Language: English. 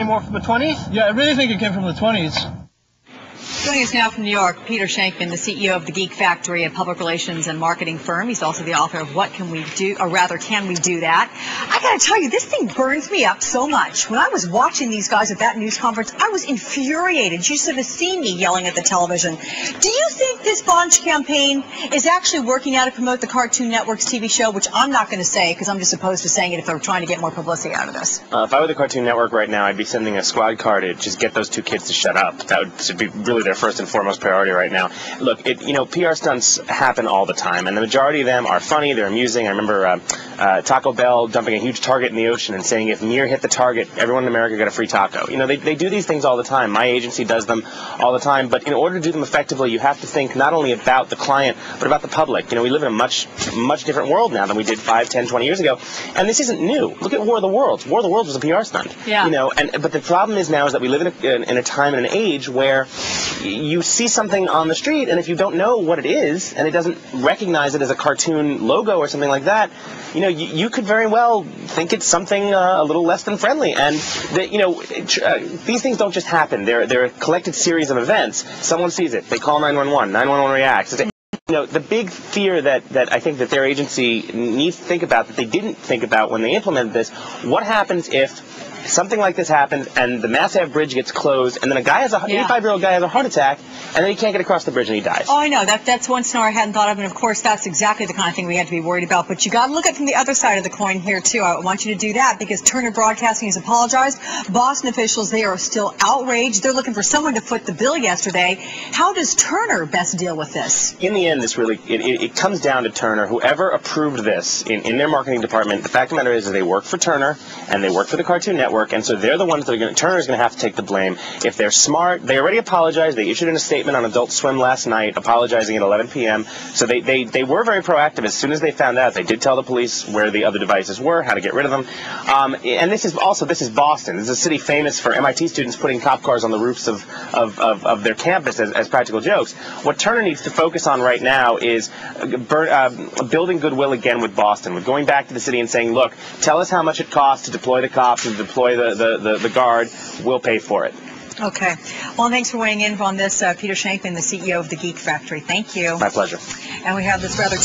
more from the 20s? Yeah, I really think it came from the 20s. Joining us now from New York, Peter Shankman, the CEO of the Geek Factory, a public relations and marketing firm. He's also the author of What Can We Do, or rather, Can We Do That? I got to tell you, this thing burns me up so much. When I was watching these guys at that news conference, I was infuriated. You should have seen me yelling at the television. Do you think this Bond campaign is actually working out to promote the Cartoon Network's TV show, which I'm not going to say because I'm just opposed to saying it if they're trying to get more publicity out of this? If I were the Cartoon Network right now, I'd be sending a squad car to just get those two kids to shut up. That should be really their first and foremost priority right now. Look, PR stunts happen all the time, and the majority of them are funny, they're amusing. I remember Taco Bell dumping a huge target in the ocean and saying if Mir hit the target, everyone in America got a free taco. They do these things all the time. My agency does them all the time, but in order to do them effectively, you have to think not only about the client, but about the public. We live in a much different world now than we did 5, 10, 20 years ago, and this isn't new. Look at War of the Worlds. War of the Worlds was a PR stunt. Yeah. But the problem is now is that we live in a time and an age where you see something on the street, and if you don't know what it is, and it doesn't recognize it as a cartoon logo or something like that, you could very well think it's something a little less than friendly. And these things don't just happen. They're a collected series of events. Someone sees it, they call 911. 911 reacts. The big fear that I think that their agency needs to think about that they didn't think about when they implemented this: what happens if something like this happens and the Mass Ave bridge gets closed, and then 85-year-old guy has a heart attack, and then he can't get across the bridge and he dies? Oh, I know. That's one scenario I hadn't thought of, and of course that's exactly the kind of thing we had to be worried about. But you got to look at it from the other side of the coin here too. I want you to do that because Turner Broadcasting has apologized. Boston officials, they are still outraged. They're looking for someone to foot the bill yesterday. How does Turner best deal with this? In the end, it comes down to Turner. Whoever approved this in their marketing department, the fact of the matter is they work for Turner and they work for the Cartoon Network, and so they're the ones that Turner's going to have to take the blame. If they're smart, they already apologized. They issued in a statement on Adult Swim last night apologizing at 11 p.m. So they were very proactive. As soon as they found out, they did tell the police where the other devices were, how to get rid of them. And this is Boston. This is a city famous for MIT students putting cop cars on the roofs of their campus as practical jokes. What Turner needs to focus on right now is building goodwill again with Boston, with going back to the city and saying, look, tell us how much it costs to deploy the cops and deploy the guard. We'll pay for it. Okay. Well, thanks for weighing in on this, Peter Shankman, the CEO of the Geek Factory. Thank you. My pleasure. And we have this rather